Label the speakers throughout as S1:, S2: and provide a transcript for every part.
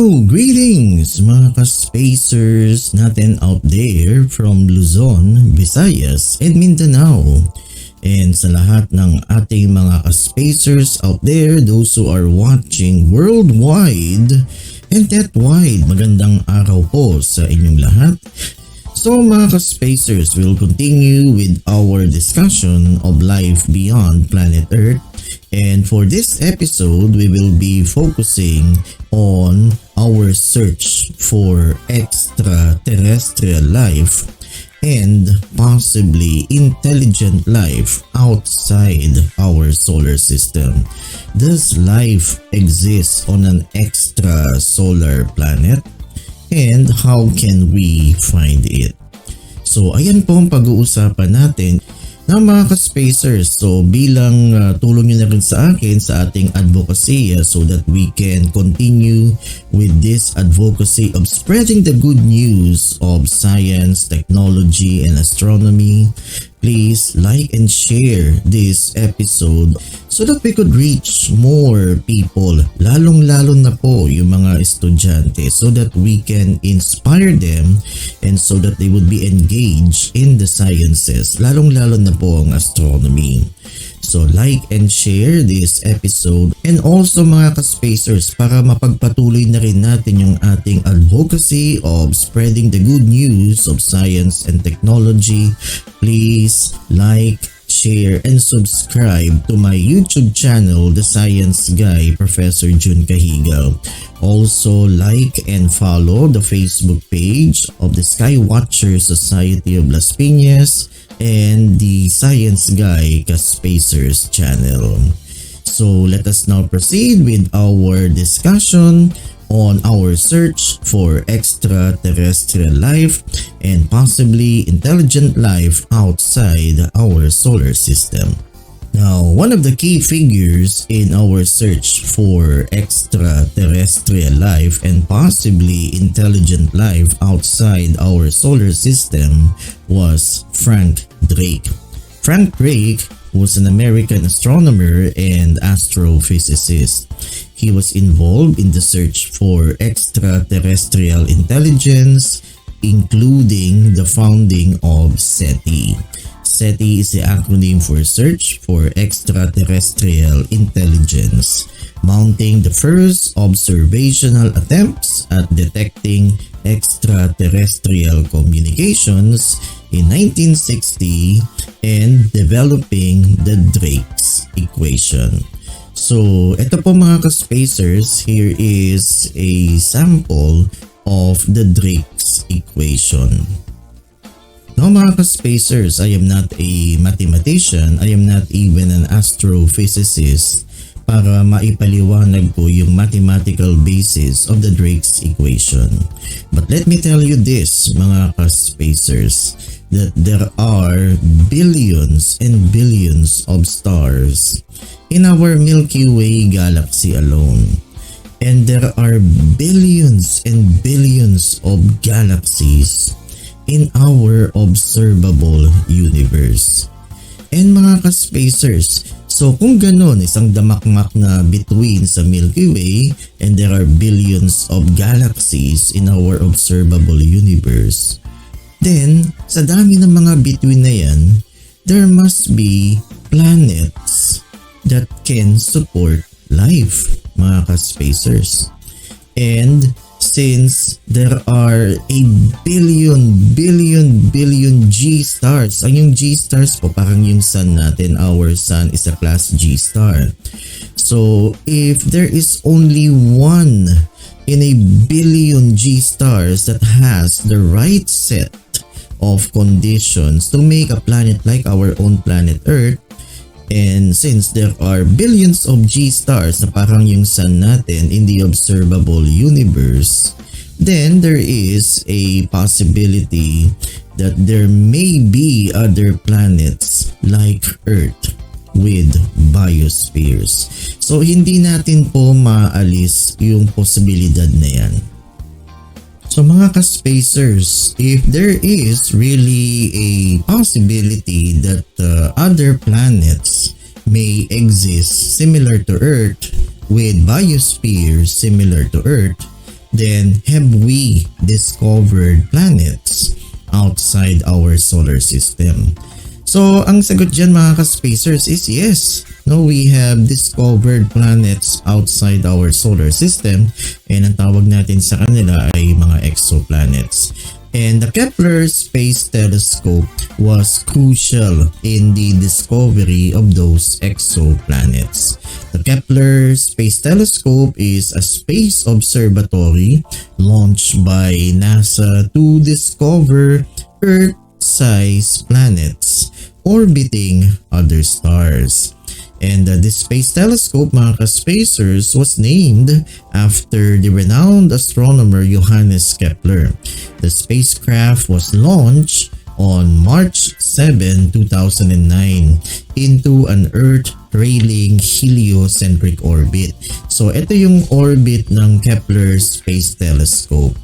S1: Greetings mga ka-spacers natin out there from Luzon, Visayas, and Mindanao. And sa lahat ng ating mga ka-spacers out there, those who are watching worldwide and that-wide, magandang araw po sa inyong lahat. So mga ka-spacers, we'll continue with our discussion of life beyond planet Earth. And for this episode, we will be focusing on our search for extraterrestrial life and possibly intelligent life outside our solar system. Does life exist on an extrasolar planet? And how can we find it? So ayan po ang pag-uusapan natin na mga ka-spacers. So bilang tulong nyo na rin sa akin sa ating advocacy so that we can continue with this advocacy of spreading the good news of science, technology, and astronomy, please like and share this episode so that we could reach more people, lalong-lalo na po yung mga estudyante, so that we can inspire them and so that they would be engaged in the sciences, lalong-lalo na po ang astronomy. So like and share this episode, and also mga ka-spacers, para mapagpatuloy na rin natin yung ating advocacy of spreading the good news of science and technology, please like, share, and subscribe to my YouTube channel, The Science Guy, Professor Jun Cajigal. Also like and follow the Facebook page of the Skywatchers Society of Las Piñas and the Science Guy Spacers channel. So let us now proceed with our discussion on our search for extraterrestrial life and possibly intelligent life outside our solar system. Now, one of the key figures in our search for extraterrestrial life and possibly intelligent life outside our solar system was Frank Drake. Frank Drake was an American astronomer and astrophysicist. He was involved in the search for extraterrestrial intelligence, including the founding of SETI. SETI is the acronym for Search for Extraterrestrial Intelligence, mounting the first observational attempts at detecting extraterrestrial communications in 1960 and developing the Drake's equation. So ito po mga ka-spacers, here is a sample of the Drake's equation. Now mga ka-spacers, I am not a mathematician, I am not even an astrophysicist para maipaliwanag ko yung mathematical basis of the Drake's equation. But let me tell you this mga ka-spacers, that there are billions and billions of stars in our Milky Way galaxy alone. And there are billions and billions of galaxies in our observable universe. And mga ka-spacers, so kung ganon, isang damakmak na between sa Milky Way and there are billions of galaxies in our observable universe, then sa dami ng mga between na yan, there must be planets that can support life, mga ka-spacers. And since there are a billion G stars, ang yung G stars po parang yung sun natin, our sun is a class G star. So if there is only one in a billion G stars that has the right set of conditions to make a planet like our own planet Earth, and since there are billions of G stars na parang yung sun natin in the observable universe, then there is a possibility that there may be other planets like Earth with biospheres. So hindi natin po maalis yung posibilidad na yan. So mga ka-spacers, if there is really a possibility that other planets may exist similar to Earth with biospheres similar to Earth, then have we discovered planets outside our solar system? So ang sagot dyan mga ka-spacers is yes. No, we have discovered planets outside our solar system, and ang tawag natin sa kanila ay mga exoplanets. And the Kepler Space Telescope was crucial in the discovery of those exoplanets. The Kepler Space Telescope is a space observatory launched by NASA to discover Earth-sized planets orbiting other stars. And this space telescope, mga ka-spacers, was named after the renowned astronomer Johannes Kepler. The spacecraft was launched on March 7, 2009 into an Earth-trailing heliocentric orbit. So ito yung orbit ng Kepler Space Telescope.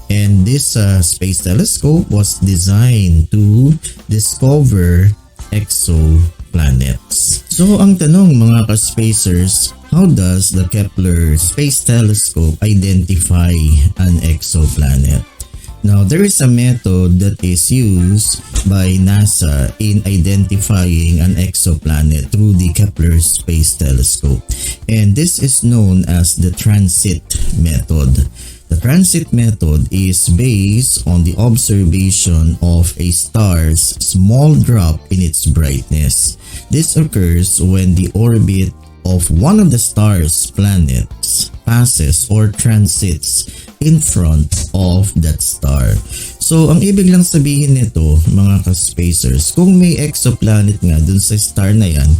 S1: And this space telescope was designed to discover exoplanets. So ang tanong mga ka-spacers, how does the Kepler Space Telescope identify an exoplanet? Now, there is a method that is used by NASA in identifying an exoplanet through the Kepler Space Telescope, and this is known as the transit method. The transit method is based on the observation of a star's small drop in its brightness. This occurs when the orbit of one of the star's planets passes or transits in front of that star. So, ang ibig lang sabihin nito, mga ka-spacers, kung may exoplanet nga dun sa star na yan,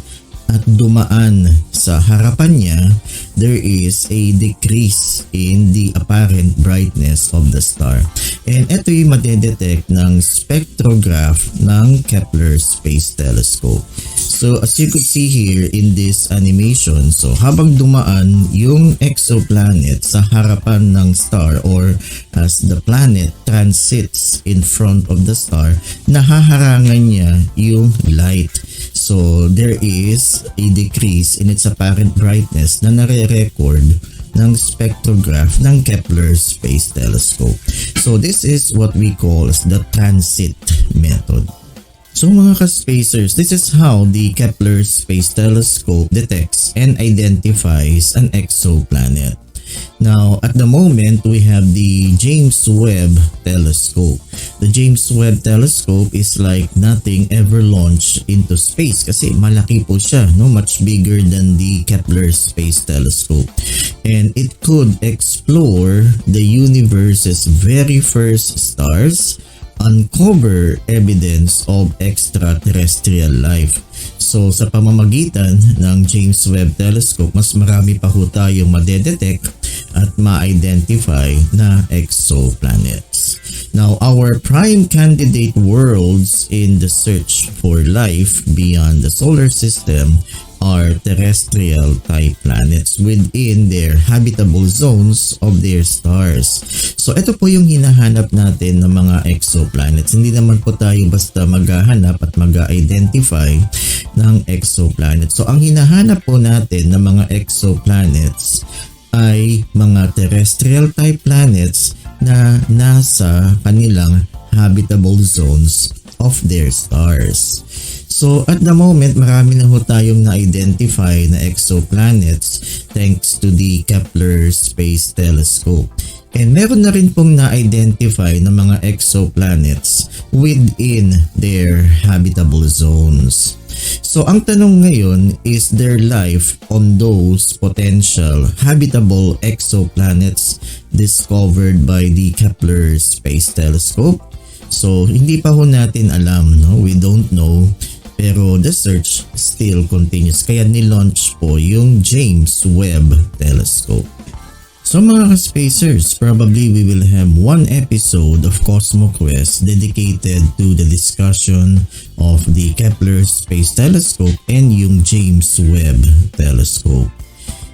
S1: at dumaan sa harapan niya, there is a decrease in the apparent brightness of the star. And ito yung madedetect ng spectrograph ng Kepler Space Telescope. So as you could see here in this animation, so habang dumaan yung exoplanet sa harapan ng star, or as the planet transits in front of the star, nahaharangan niya yung light. So there is a decrease in its apparent brightness na nare-record ng spectrograph ng Kepler Space Telescope. So this is what we call the transit method. So mga ka-spacers, this is how the Kepler Space Telescope detects and identifies an exoplanet. Now, at the moment, we have the James Webb Telescope. The James Webb Telescope is like nothing ever launched into space kasi malaki po siya, no? Much bigger than the Kepler Space Telescope. And it could explore the universe's very first stars, uncover evidence of extraterrestrial life. So sa pamamagitan ng James Webb Telescope, mas marami pa ho tayong madedetect at ma-identify na exoplanets. Now, our prime candidate worlds in the search for life beyond the solar system are terrestrial type planets within their habitable zones of their stars. So ito po yung hinahanap natin ng mga exoplanets. Hindi naman po tayo basta maghahanap at mag-identify ng exoplanets. So ang hinahanap po natin ng mga exoplanets ay mga terrestrial type planets na nasa kanilang habitable zones of their stars. So at the moment, marami na ho tayong na-identify na exoplanets thanks to the Kepler Space Telescope. And meron na rin pong na-identify na mga exoplanets within their habitable zones. So ang tanong ngayon, is there life on those potential habitable exoplanets discovered by the Kepler Space Telescope? So hindi pa ho natin alam, no? We don't know. Pero the search still continues. Kaya nilaunch po yung James Webb Telescope. So mga ka-spacers, probably we will have one episode of Cosmo Quest dedicated to the discussion of the Kepler Space Telescope and yung James Webb Telescope.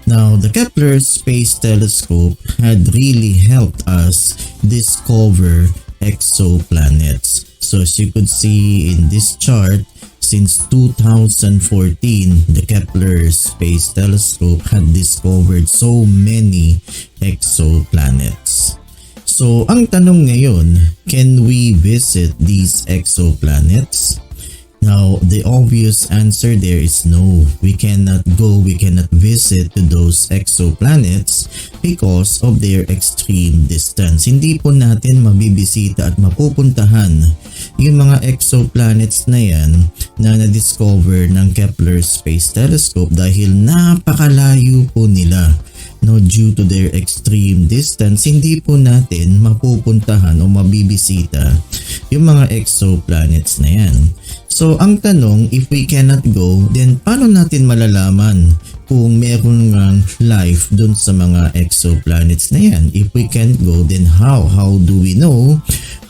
S1: Now, the Kepler Space Telescope had really helped us discover exoplanets. So as you could see in this chart, Since 2014, the Kepler Space Telescope had discovered so many exoplanets. So ang tanong ngayon, can we visit these exoplanets? Now, the obvious answer there is no. We cannot go, we cannot visit to those exoplanets because of their extreme distance. Hindi po natin mabibisita at mapupuntahan yung mga exoplanets na yan na na-discover ng Kepler Space Telescope dahil napakalayo po nila. No, due to their extreme distance, hindi po natin mapupuntahan o mabibisita yung mga exoplanets na yan. So, ang tanong, if we cannot go, then paano natin malalaman kung meron ng life dun sa mga exoplanets na yan? If we can't go, then how? How do we know?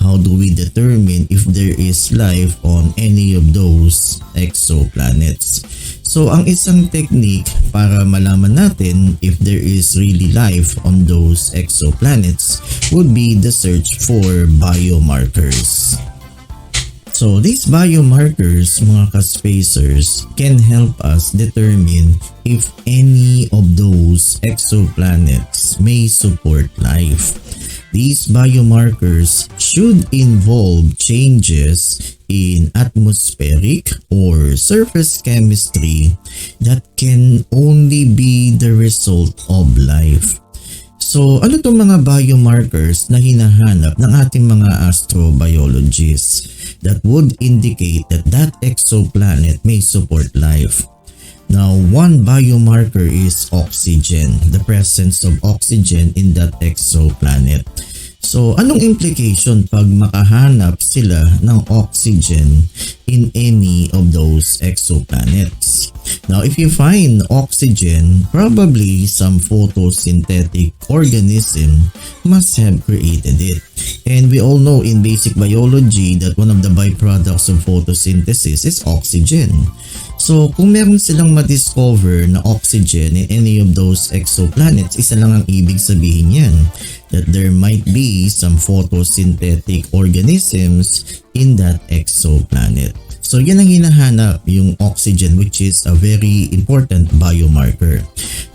S1: How do we determine if there is life on any of those exoplanets? So, ang isang technique para malaman natin if there is really life on those exoplanets would be the search for biomarkers. So, these biomarkers, mga ka-spacers, can help us determine if any of those exoplanets may support life. These biomarkers should involve changes in atmospheric or surface chemistry that can only be the result of life. So, ano itong mga biomarkers na hinahanap ng ating mga astrobiologists that would indicate that that exoplanet may support life? Now, one biomarker is oxygen, the presence of oxygen in that exoplanet. So, anong implication pag makahanap sila ng oxygen in any of those exoplanets? Now, if you find oxygen, probably some photosynthetic organism must have created it. And we all know in basic biology that one of the byproducts of photosynthesis is oxygen. So, kung meron silang ma-discover na oxygen in any of those exoplanets, isa lang ang ibig sabihin yan, that there might be some photosynthetic organisms in that exoplanet. So, yan ang hinahanap, yung oxygen, which is a very important biomarker.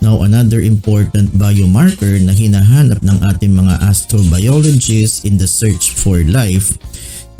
S1: Now, another important biomarker na hinahanap ng ating mga astrobiologists in the search for life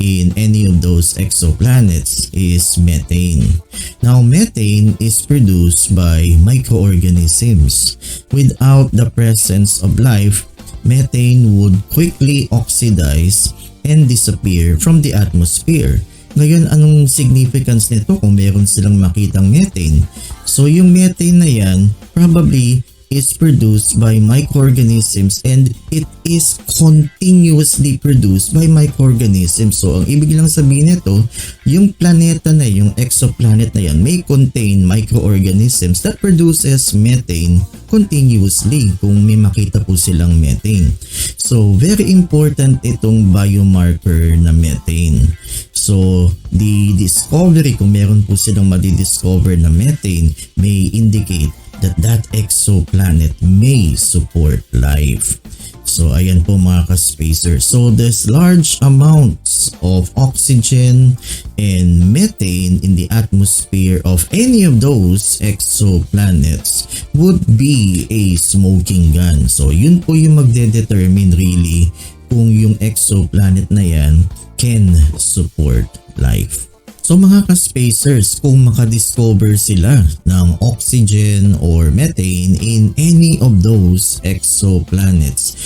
S1: in any of those exoplanets is methane. Now, methane is produced by microorganisms. Without the presence of life, methane would quickly oxidize and disappear from the atmosphere. Ngayon, anong significance nito kung meron silang makitang methane? So, yung methane na yan probably is produced by microorganisms and it is continuously produced by microorganisms. So, ang ibig lang sabihin nito, yung planeta na yung exoplanet na yan may contain microorganisms that produces methane continuously kung may makita po silang methane. So, very important itong biomarker na methane. So, the discovery, kung meron po silang madidiscover na methane, may indicate that that exoplanet may support life. So, ayan po mga ka-spacers. So, there's large amounts of oxygen and methane in the atmosphere of any of those exoplanets would be a smoking gun. So, yun po yung magde-determine really kung yung exoplanet na yan can support life. So mga ka-spacers, kung makadiscover sila ng oxygen or methane in any of those exoplanets,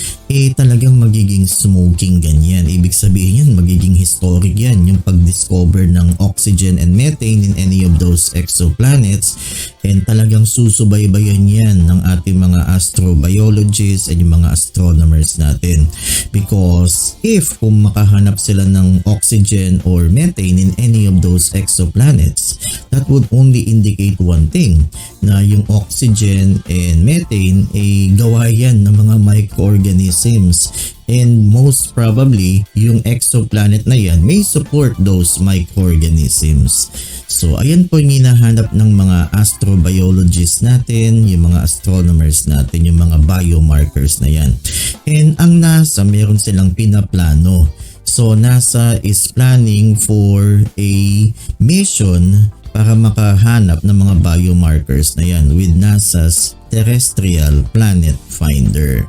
S1: talagang magiging smoking ganyan. Ibig sabihin yan, magiging historic yan, yung pag-discover ng oxygen and methane in any of those exoplanets, and talagang susubaybayan yan ng ating mga astrobiologists and yung mga astronomers natin. Because if kung makahanap sila ng oxygen or methane in any of those exoplanets, that would only indicate one thing, na yung oxygen and methane ay gawa yan ng mga microorganisms, and most probably yung exoplanet na yan may support those microorganisms. So ayan po yung hinahanap ng mga astrobiologists natin, yung mga astronomers natin, yung mga biomarkers na yan. And ang NASA, meron silang pinaplano So NASA is planning for a mission para makahanap ng mga biomarkers na yan with NASA's Terrestrial Planet Finder.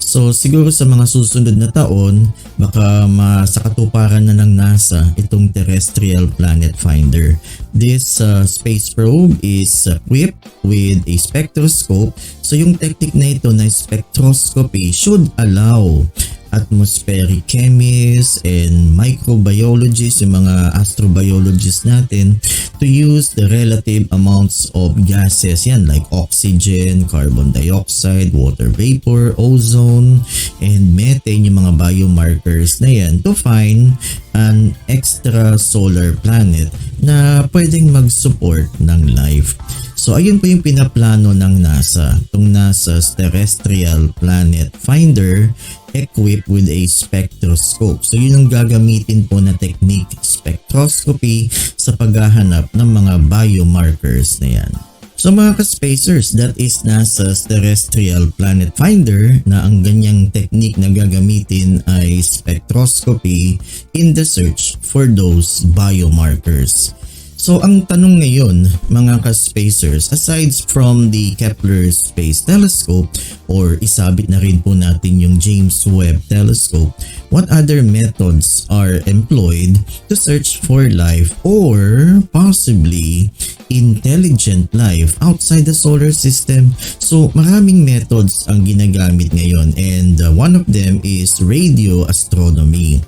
S1: So siguro sa mga susunod na taon, baka masakatuparan na ng NASA itong Terrestrial Planet Finder. This space probe is equipped with a spectroscope. So yung technique na ito na spectroscopy should allow atmospheric chemists and microbiologists, yung mga astrobiologists natin, to use the relative amounts of gases yan like oxygen, carbon dioxide, water vapor, ozone, and methane, yung mga biomarkers na yan, to find an extrasolar planet na pwedeng mag-support ng life. So ayun po yung pinaplano ng NASA, itong NASA's Terrestrial Planet Finder equipped with a spectroscope. So yun ang gagamitin po na technique, spectroscopy, sa paghahanap ng mga biomarkers na yan. So mga ka-spacers, that is NASA's Terrestrial Planet Finder na ang ganyang technique na gagamitin ay spectroscopy in the search for those biomarkers. So ang tanong ngayon mga ka-spacers, aside from the Kepler Space Telescope or isabit na rin po natin yung James Webb Telescope, what other methods are employed to search for life or possibly intelligent life outside the solar system? So maraming methods ang ginagamit ngayon, and one of them is radio astronomy.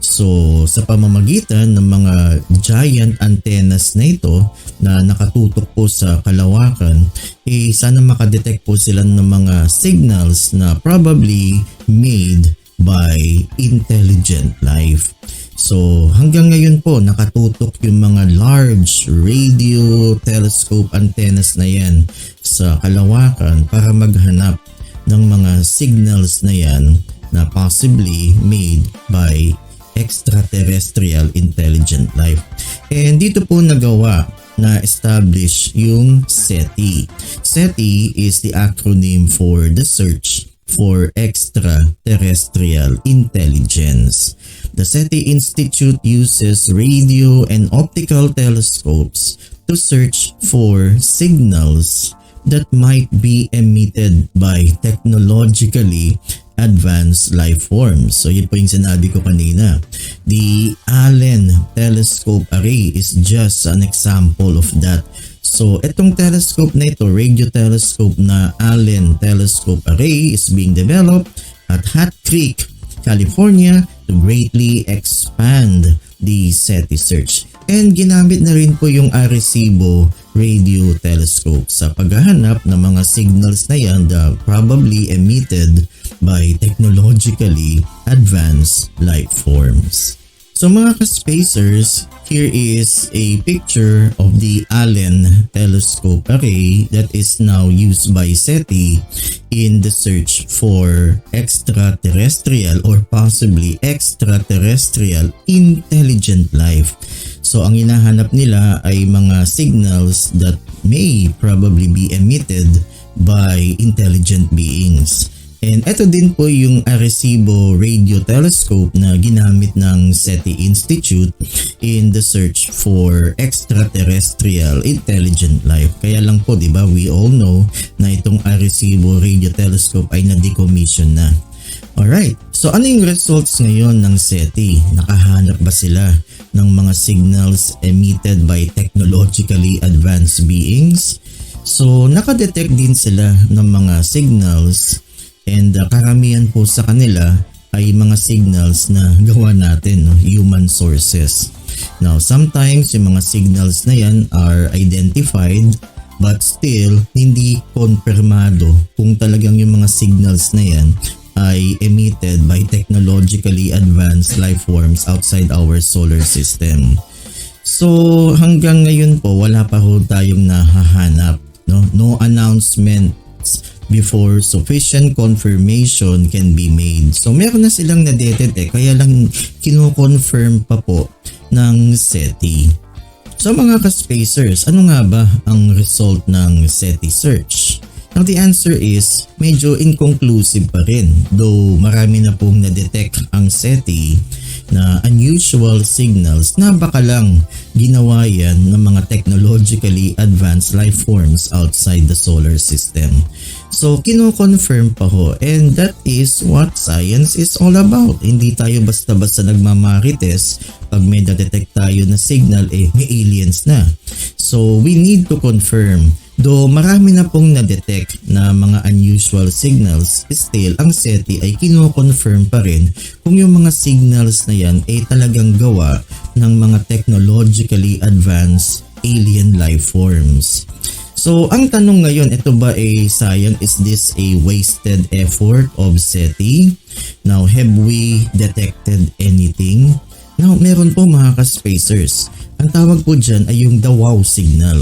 S1: So sa pamamagitan ng mga giant antennas na ito na nakatutok po sa kalawakan, sana makadetect po sila ng mga signals na probably made by intelligent life. So hanggang ngayon po nakatutok yung mga large radio telescope antennas na yan sa kalawakan para maghanap ng mga signals na yan na possibly made by extraterrestrial intelligent life. And dito po nagawa na establish yung SETI. SETI is the acronym for the search for extraterrestrial intelligence. The SETI Institute uses radio and optical telescopes to search for signals that might be emitted by technologically advanced life forms. So yun po yung sinabi ko kanina. The Allen Telescope Array is just an example of that. So itong telescope na ito, radio telescope na Allen Telescope Array, is being developed at Hat Creek, California to greatly expand the SETI search. And ginamit na rin po yung Arecibo radio telescope sa paghahanap ng mga signals na yan that probably emitted by technologically advanced life forms. So mga ka-spacers, here is a picture of the Allen Telescope Array that is now used by SETI in the search for extraterrestrial or possibly extraterrestrial intelligent life. So ang hinahanap nila ay mga signals that may probably be emitted by intelligent beings. And ito din po yung Arecibo Radio Telescope na ginamit ng SETI Institute in the search for extraterrestrial intelligent life. Kaya lang po, di ba, we all know na itong Arecibo Radio Telescope ay na-decommission na. Alright, so ano yung results ngayon ng SETI? Nakahanap ba sila ng mga signals emitted by technologically advanced beings? So nakadetect din sila ng mga signals, and karamihan po sa kanila ay mga signals na gawa natin, no? Human sources. Now, sometimes yung mga signals na yan are identified but still hindi konfirmado kung talagang yung mga signals na yan ay emitted by technologically advanced life forms outside our solar system. So hanggang ngayon po wala pa ho tayong nahahanap, no? No announcements before sufficient confirmation can be made. So meron na silang na-detect kaya lang kino-confirm pa po ng SETI. So mga ka-spacers, ano nga ba ang result ng SETI search? Now the answer is medyo inconclusive pa rin. Though marami na pong na-detect ang SETI, na unusual signals na baka lang ginawa yan ng mga technologically advanced life forms outside the solar system. So kino-confirm pa ho, and that is what science is all about. Hindi tayo basta-basta nagmamarites pag may detect tayo na signal may aliens na. So we need to confirm. Though marami na pong na-detect na mga unusual signals, still ang SETI ay kino-confirm pa rin kung yung mga signals na yan ay talagang gawa ng mga technologically advanced alien life forms. So ang tanong ngayon, ito ba science, is this a wasted effort of SETI? Now, have we detected anything? Now, meron po mga ka-spacers. Ang tawag po dyan ay yung 𝗣𝗏 signal.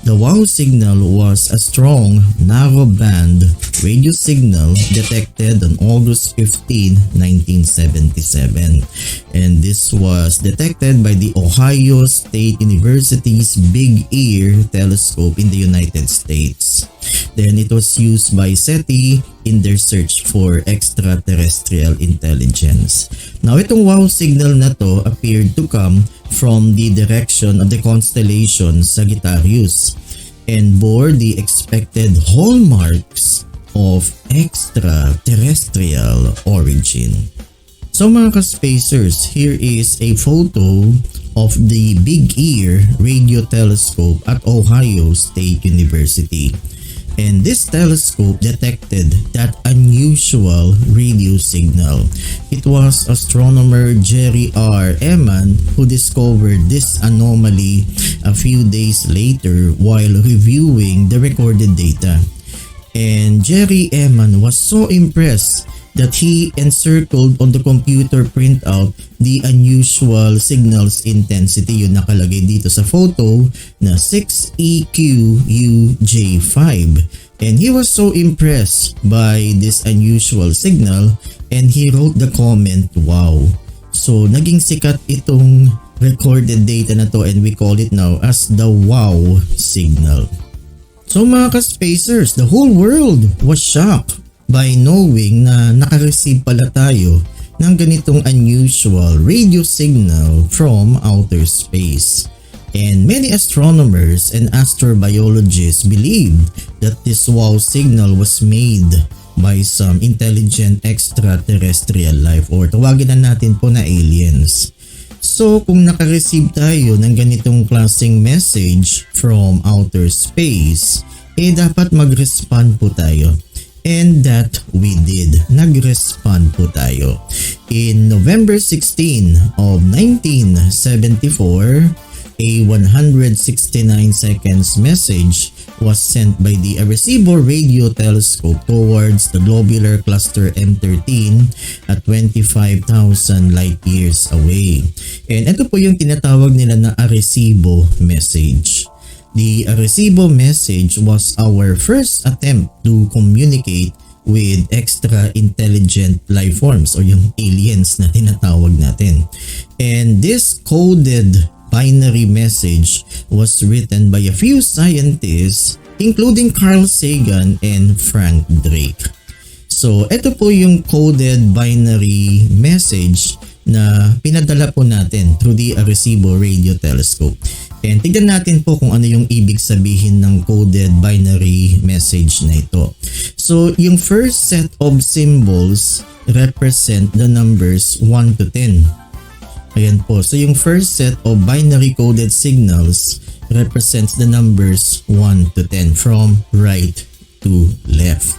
S1: The 𝗣𝗏 signal was a strong narrow-band radio signal detected on August 15, 1977. And this was detected by the Ohio State University's Big Ear Telescope in the United States. Then it was used by SETI in their search for extraterrestrial intelligence. Now itong 𝗏 signal na to appeared to come from the direction of the constellation Sagittarius and bore the expected hallmarks of extraterrestrial origin. So mga ka-spacers, here is a photo of the Big Ear Radio Telescope at Ohio State University. And this telescope detected that unusual radio signal. It was astronomer Jerry R. Ehman who discovered this anomaly a few days later while reviewing the recorded data. And Jerry Ehman was so impressed that he encircled on the computer printout the unusual signals intensity. Yun nakalagay dito sa photo na 6EQUJ5. And he was so impressed by this unusual signal and he wrote the comment, wow. So naging sikat itong recorded data na to and we call it now as the wow signal. So mga ka-spacers, the whole world was shocked by knowing na nakareceive pala tayo ng ganitong unusual radio signal from outer space. And many astronomers and astrobiologists believed that this wow signal was made by some intelligent extraterrestrial life, or tawagin na natin po na aliens. So kung nakareceive tayo ng ganitong klaseng message from outer space, dapat mag-respond po tayo. And that we did. Nag-respond po tayo. In November 16 of 1974, a 169 seconds message was sent by the Arecibo Radio Telescope towards the globular cluster M13 at 25,000 light years away. And ito po yung tinatawag nila na Arecibo message. The Arecibo message was our first attempt to communicate with extra intelligent life forms, or yung aliens na tinatawag natin. And this coded binary message was written by a few scientists including Carl Sagan and Frank Drake. So ito po yung coded binary message na pinadala po natin through the Arecibo Radio Telescope. And tignan natin po kung ano yung ibig sabihin ng coded binary message na ito. So yung first set of symbols represent the numbers 1 to 10. Ayan po. So yung first set of binary coded signals represents the numbers 1 to 10 from right to left.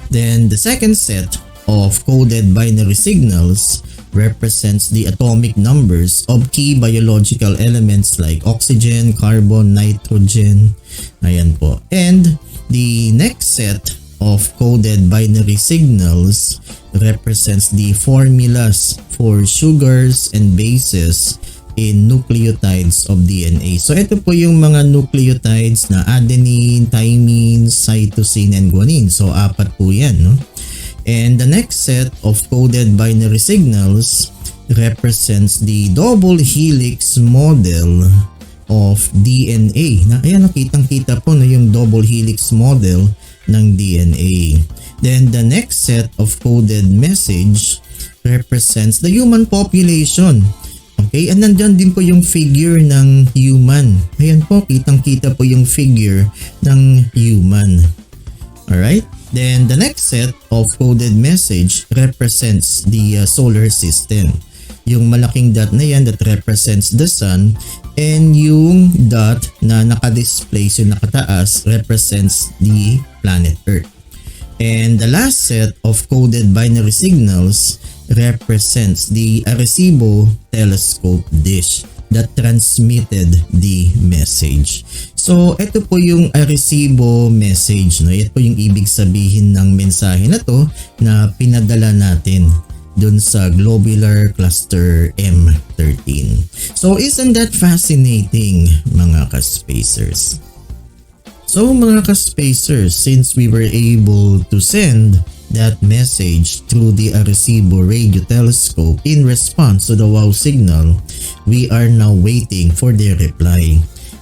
S1: Then the second set of coded binary signals represents the atomic numbers of key biological elements like oxygen, carbon, nitrogen. Ayan po. And the next set of coded binary signals represents the formulas for sugars and bases in nucleotides of DNA. So ito po yung mga nucleotides na adenine, thymine, cytosine, and guanine. So apat po yan, no? And the next set of coded binary signals represents the double helix model of DNA. Ayan, kitang-kita po na yung double helix model ng DNA. Then the next set of coded message represents the human population. Okay, and nandyan din po yung figure ng human. Ayan po, kitang-kita po yung figure ng human. Alright, then the next set of coded message represents the solar system. Yung malaking dot na yan that represents the sun, and yung dot na nakadisplay, yung nakataas, represents the planet Earth. And the last set of coded binary signals represents the Arecibo telescope dish that transmitted the message. So, ito po yung Arecibo message. No? Ito po yung ibig sabihin ng mensahe na to na pinadala natin dun sa globular cluster M13. So, isn't that fascinating, mga ka-spacers? So, mga ka-spacers, since we were able to send that message through the Arecibo radio telescope in response to the wow signal, we are now waiting for their reply.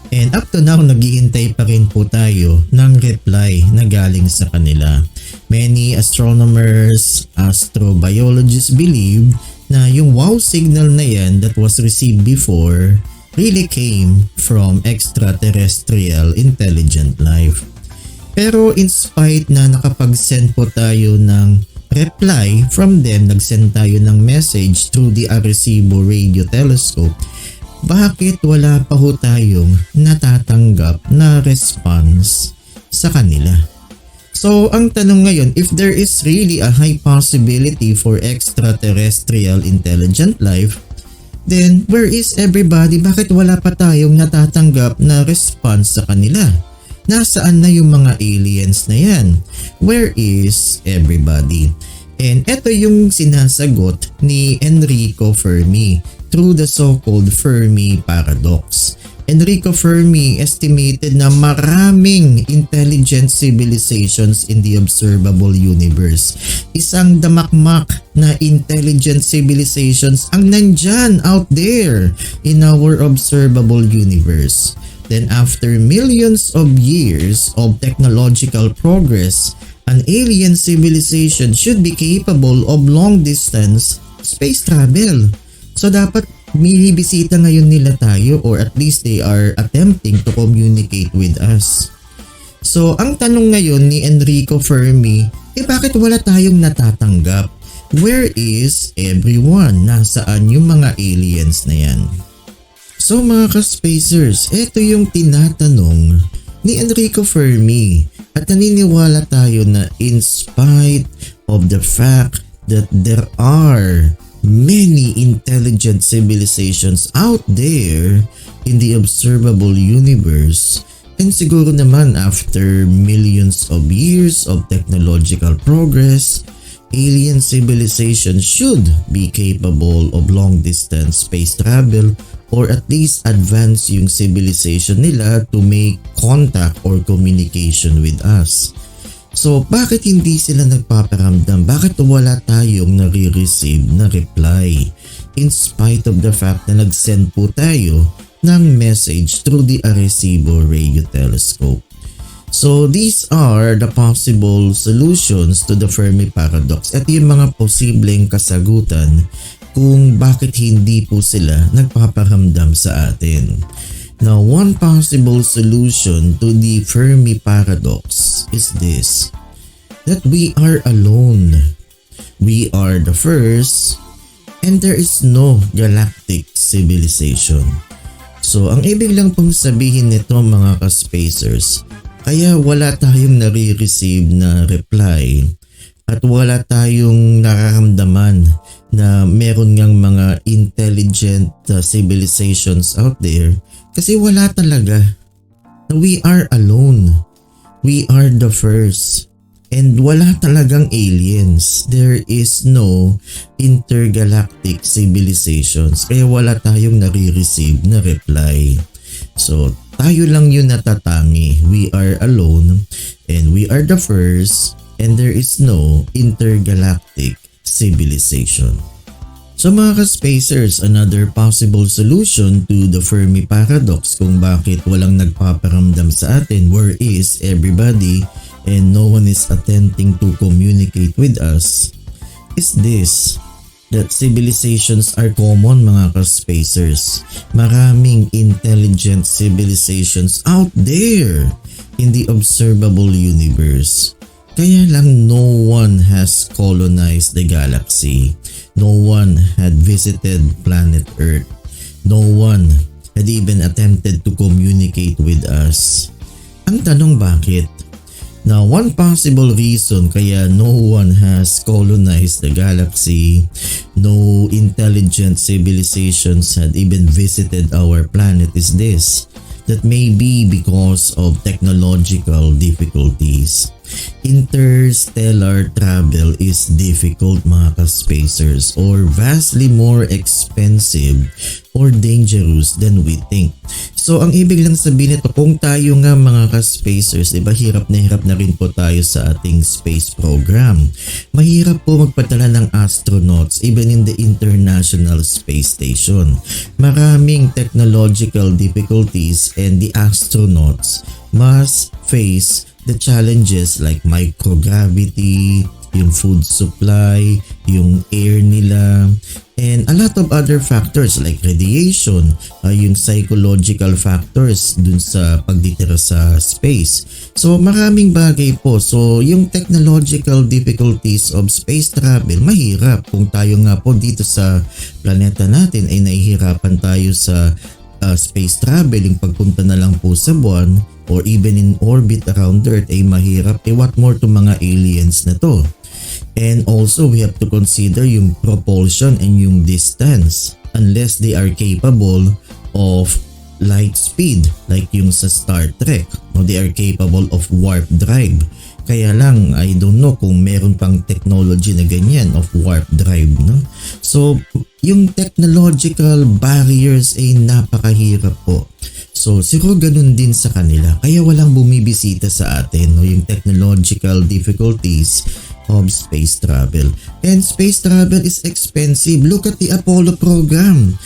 S1: And up to now, naghihintay pa rin po tayo ng reply na galing sa kanila. Many astronomers, astrobiologists believe na yung wow signal na yan that was received before really came from extraterrestrial intelligent life. Pero in spite na nakapag-send po tayo ng reply from them, nag-send tayo ng message through the Arecibo radio telescope, bakit wala pa ho tayong natatanggap na response sa kanila? So, ang tanong ngayon, if there is really a high possibility for extraterrestrial intelligent life, then where is everybody? Bakit wala pa tayong natatanggap na response sa kanila? Nasaan na yung mga aliens na yan? Where is everybody? And ito yung sinasagot ni Enrico Fermi through the so-called Fermi Paradox. Enrico Fermi estimated na maraming intelligent civilizations in the observable universe. Isang damakmak na intelligent civilizations ang nandyan out there in our observable universe. Then after millions of years of technological progress, an alien civilization should be capable of long-distance space travel. So dapat binibisita ngayon nila tayo, or at least they are attempting to communicate with us. So ang tanong ngayon ni Enrico Fermi, bakit wala tayong natatanggap? Where is everyone? Nasaan yung mga aliens na yan? So mga ka-spacers, ito yung tinatanong ni Enrico Fermi, at naniniwala tayo na in spite of the fact that there are many intelligent civilizations out there in the observable universe, and siguro naman after millions of years of technological progress, alien civilization should be capable of long-distance space travel, or at least advance yung civilization nila to make contact or communication with us. So bakit hindi sila nagpaparamdam? Bakit wala tayong nare-receive na reply? In spite of the fact na nag-send po tayo ng message through the Arecibo radio telescope. So these are the possible solutions to the Fermi Paradox. Ito yung mga posibleng kasagutan kung bakit hindi po sila nagpaparamdam sa atin. Now, one possible solution to the Fermi Paradox is this, that we are alone. We are the first, and there is no galactic civilization. So, ang ibig lang pong sabihin nito mga ka-spacers, kaya wala tayong nare-receive na reply at wala tayong nararamdaman na meron ngang mga intelligent civilizations out there, kasi wala talaga. We are alone. We are the first. And wala talagang aliens. There is no intergalactic civilizations. Kaya wala tayong nare-receive na reply. So, tayo lang yun natatangi. We are alone and we are the first, and there is no intergalactic civilization. So mga ka-spacers, another possible solution to the Fermi Paradox kung bakit walang nagpaparamdam sa atin, where is everybody and no one is attempting to communicate with us, is this, that civilizations are common mga ka-spacers. Maraming intelligent civilizations out there in the observable universe. Kaya lang no one has colonized the galaxy. No one had visited planet Earth. No one had even attempted to communicate with us. Ang tanong bakit? Now, one possible reason kaya no one has colonized the galaxy, no intelligent civilizations had even visited our planet is this, that may be because of technological difficulties. Interstellar travel is difficult mga ka-spacers, or vastly more expensive or dangerous than we think. So ang ibig lang sabihin nito, kung tayo nga mga ka-spacers, diba hirap na rin po tayo sa ating space program. Mahirap po magpadala ng astronauts even in the International Space Station. Maraming technological difficulties and the astronauts must face the challenges like microgravity, yung food supply, yung air nila, and a lot of other factors like radiation, yung psychological factors dun sa pagditira sa space. So maraming bagay po. So yung technological difficulties of space travel, mahirap kung tayo nga po dito sa planeta natin ay nahihirapan tayo sa space travel, yung pagpunta na lang po sa buwan or even in orbit around Earth ay mahirap. What more to mga aliens na to? And also we have to consider yung propulsion and yung distance unless they are capable of light speed like yung sa Star Trek, or they are capable of warp drive. Kaya lang, I don't know kung meron pang technology na ganyan of warp drive, no? So, yung technological barriers ay napakahirap po. So, siguro ganun din sa kanila. Kaya walang bumibisita sa atin, no? Yung technological difficulties of space travel. And space travel is expensive. Look at the Apollo program.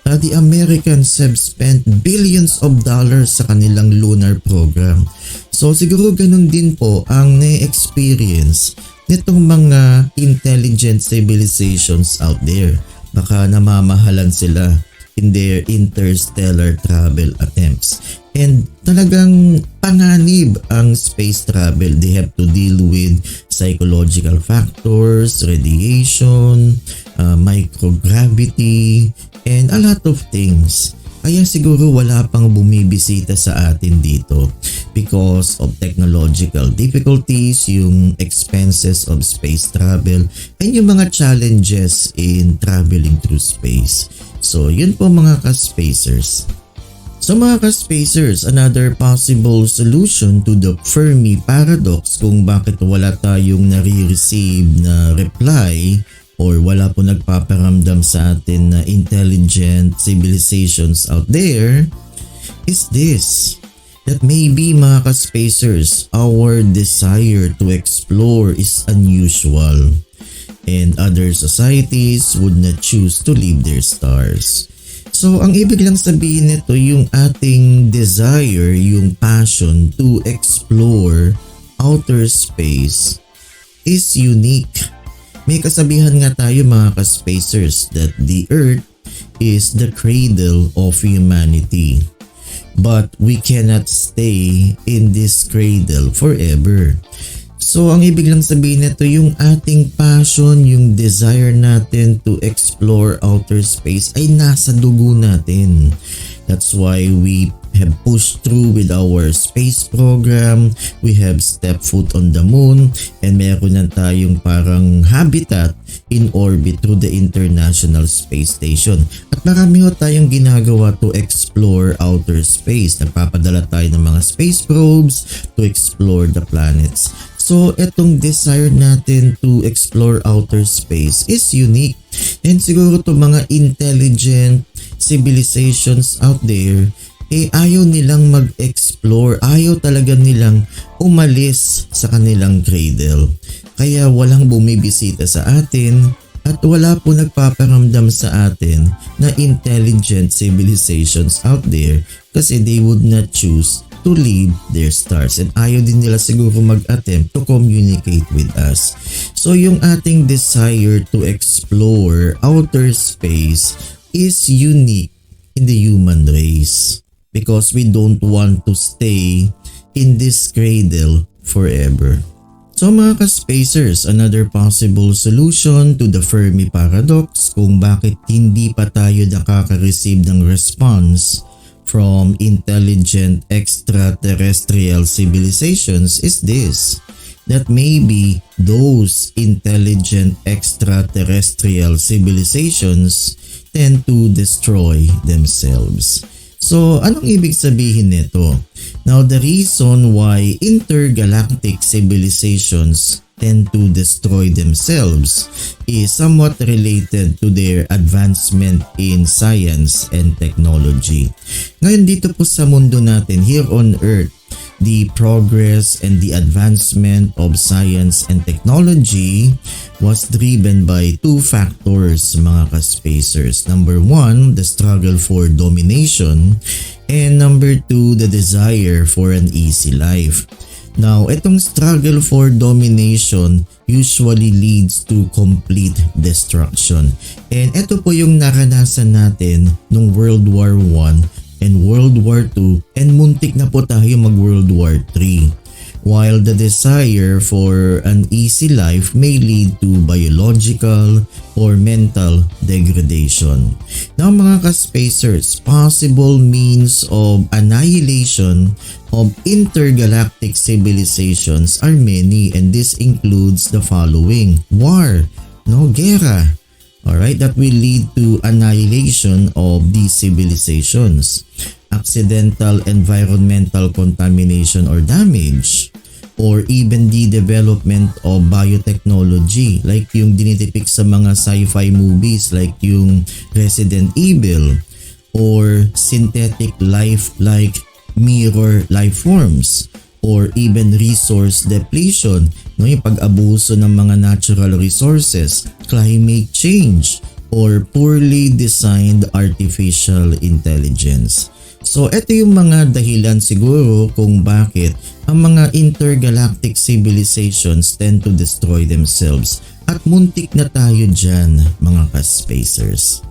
S1: The Americans have spent billions of dollars sa kanilang lunar program. So siguro ganun din po ang na-experience nitong mga intelligent civilizations out there. Baka namamahalan sila in their interstellar travel attempts. And talagang panganib ang space travel. They have to deal with psychological factors, radiation, microgravity, and a lot of things. Kaya siguro wala pang bumibisita sa atin dito because of technological difficulties, yung expenses of space travel, and yung mga challenges in traveling through space. So yun po mga ka-spacers. So mga ka-spacers, another possible solution to the Fermi Paradox kung bakit wala tayong nare-receive na reply or wala po nagpaparamdam sa atin na intelligent civilizations out there is this, that maybe mga ka-spacers, our desire to explore is unusual and other societies would not choose to leave their stars. So ang ibig lang sabihin nito, yung ating desire, yung passion to explore outer space is unique. May kasabihan nga tayo mga ka-spacers that the Earth is the cradle of humanity. But we cannot stay in this cradle forever. So ang ibig lang sabihin nito, yung ating passion, yung desire natin to explore outer space ay nasa dugo natin. That's why we have pushed through with our space program. We have stepped foot on the moon and meron na tayong parang habitat in orbit through the International Space Station. At marami ho tayong ginagawa to explore outer space. Nagpapadala tayo ng mga space probes to explore the planets. So, etong desire natin to explore outer space is unique. And siguro to mga intelligent civilizations out there, ayaw nilang mag-explore, ayaw talaga nilang umalis sa kanilang cradle. Kaya walang bumibisita sa atin at wala po nagpaparamdam sa atin na intelligent civilizations out there kasi they would not choose to leave their stars and ayaw din nila siguro mag-attempt to communicate with us. So yung ating desire to explore outer space is unique in the human race because we don't want to stay in this cradle forever. So mga ka-spacers, another possible solution to the Fermi Paradox kung bakit hindi pa tayo nakaka-receive ng response from intelligent extraterrestrial civilizations is this, that maybe those intelligent extraterrestrial civilizations tend to destroy themselves. So, anong ibig sabihin nito? Now, the reason why intergalactic civilizations tend to destroy themselves is somewhat related to their advancement in science and technology. Ngayon dito po sa mundo natin, here on Earth, the progress and the advancement of science and technology was driven by two factors mga ka-spacers. Number one, the struggle for domination, and number two, the desire for an easy life. Now, itong struggle for domination usually leads to complete destruction. And ito po yung naranasan natin nung World War I and World War II, and muntik na po tayo mag World War III. While the desire for an easy life may lead to biological or mental degradation. Now mga ka-spacers, possible means of annihilation of intergalactic civilizations are many, and this includes the following: war, gera, alright, that will lead to annihilation of these civilizations. Accidental environmental contamination or damage, or even the development of biotechnology like yung dinitipic sa mga sci-fi movies like yung Resident Evil, or synthetic life like mirror life forms, or even resource depletion, yung pag-abuso ng mga natural resources, climate change, or poorly designed artificial intelligence. So ito yung mga dahilan siguro kung bakit ang mga intergalactic civilizations tend to destroy themselves, at muntik na tayo dyan mga ka-spacers.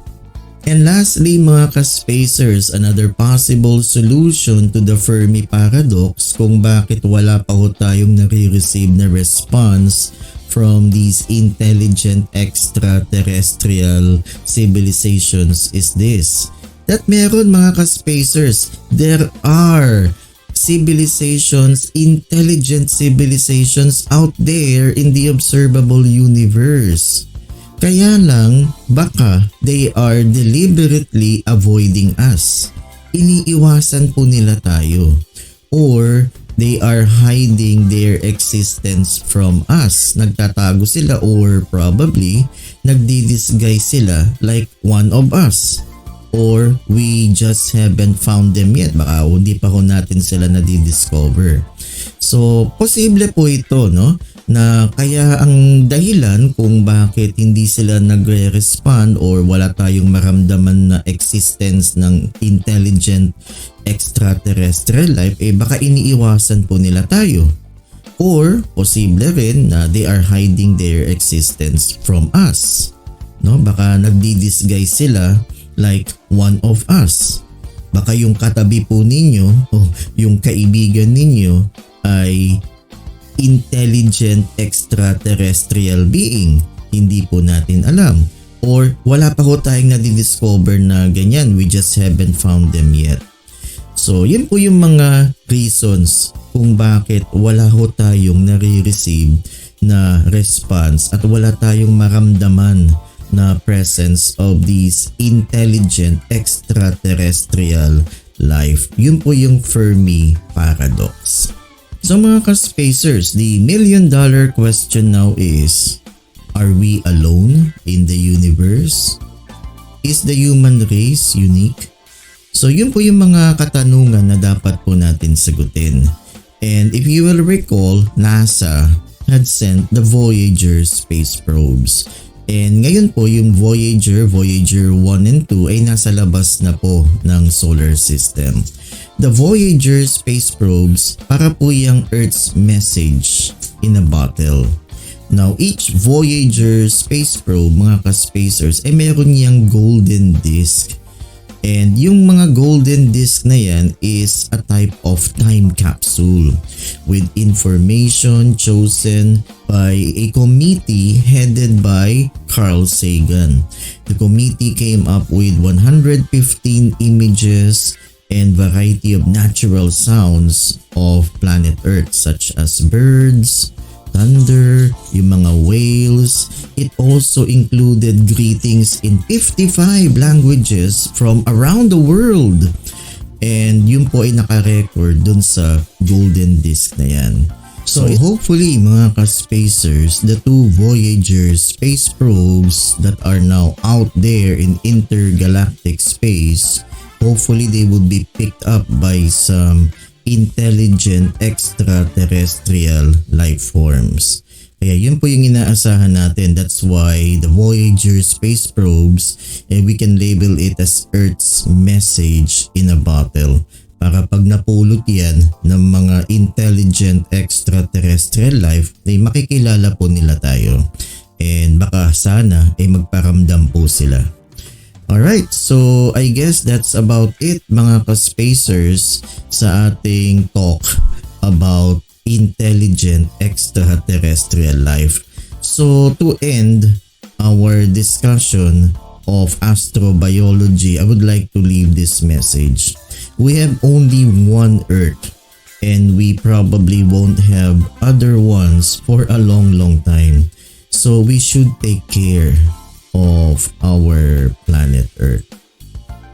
S1: And lastly mga ka-spacers, another possible solution to the Fermi Paradox kung bakit wala pa ho tayong nare-receive na response from these intelligent extraterrestrial civilizations is this, that meron mga ka-spacers, there are civilizations, intelligent civilizations out there in the observable universe. Kaya lang, baka they are deliberately avoiding us. Iniiwasan po nila tayo. Or they are hiding their existence from us. Nagtatago sila, or probably nagdi-disguise sila like one of us. Or we just haven't found them yet. Baka hindi pa ho natin sila nadidiscover. So, posible po ito, na kaya ang dahilan kung bakit hindi sila nagre-respond or wala tayong maramdaman na existence ng intelligent extraterrestrial life, baka iniiwasan po nila tayo. Or, posible rin na they are hiding their existence from us. Baka nagdi-disguise sila like one of us. Baka yung katabi po ninyo o yung kaibigan ninyo ay intelligent extraterrestrial being. Hindi po natin alam. Or wala pa ho tayong nadidiscover na ganyan. We just haven't found them yet. So yun po yung mga reasons kung bakit wala ho tayong nare-receive na response at wala tayong maramdaman na presence of these intelligent extraterrestrial life. Yun po yung Fermi Paradox. So mga ka-spacers, the million-dollar question now is, are we alone in the universe? Is the human race unique? So yun po yung mga katanungan na dapat po natin sagutin. And if you will recall, NASA had sent the Voyager space probes. And ngayon po yung Voyager 1 and 2 ay nasa labas na po ng solar system. The Voyager space probes para po yung Earth's message in a bottle. Now, each Voyager space probe, mga ka-spacers, ay meron niyang golden disk. And yung mga golden disk na yan is a type of time capsule with information chosen by a committee headed by Carl Sagan. The committee came up with 115 images and variety of natural sounds of planet Earth such as birds, thunder, yung mga whales. It also included greetings in 55 languages from around the world. And yun po ay naka-record dun sa golden disk na yan. So hopefully mga ka-spacers, the two Voyager space probes that are now out there in intergalactic space, hopefully they would be picked up by some intelligent extraterrestrial life forms. Kaya yun po yung inaasahan natin. That's why the Voyager space probes, we can label it as Earth's message in a bottle. Para pag napulot yan ng mga intelligent extraterrestrial life, ay makikilala po nila tayo. And baka sana ay magparamdam po sila. Alright, so I guess that's about it mga ka-spacers sa ating talk about intelligent extraterrestrial life. So to end our discussion of astrobiology, I would like to leave this message. We have only one Earth and we probably won't have other ones for a long time. So we should take care of our planet Earth.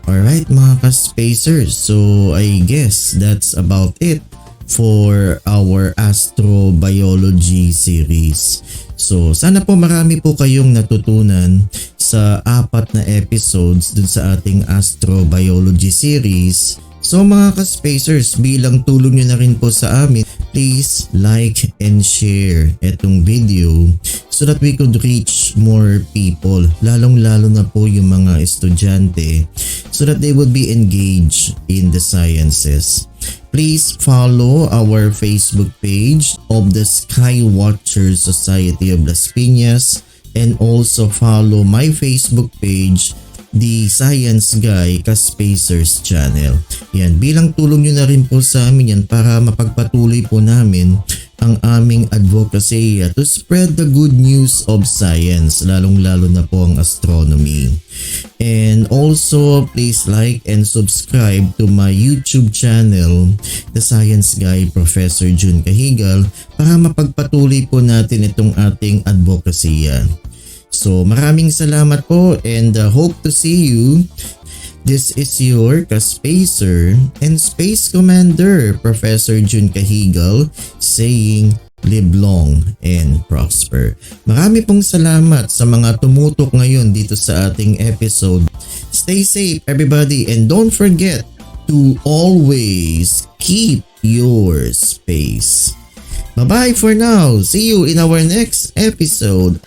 S1: Alright mga ka-spacers, so I guess that's about it for our astrobiology series. So sana po marami po kayong natutunan sa 4 na episodes dun sa ating astrobiology series. So mga ka-spacers, bilang tulong nyo na rin po sa amin, please like and share itong video so that we could reach more people, lalong-lalo na po yung mga estudyante, so that they would be engaged in the sciences. Please follow our Facebook page of the Skywatchers Society of Las Piñas and also follow my Facebook page, the Science Guy Ka-Spacers channel. Yan, bilang tulong nyo na rin po sa amin yan para mapagpatuloy po namin ang aming advocacy to spread the good news of science, lalong-lalo na po ang astronomy. And also, please like and subscribe to my YouTube channel, The Science Guy Professor Jun Cajigal, para mapagpatuloy po natin itong ating advocacy. So maraming salamat po and hope to see you. This is your Ka-Spacer and Space Commander Professor Jun Cajigal saying live long and prosper. Marami pong salamat sa mga tumutok ngayon dito sa ating episode. Stay safe everybody and don't forget to always keep your space. Bye-bye for now. See you in our next episode.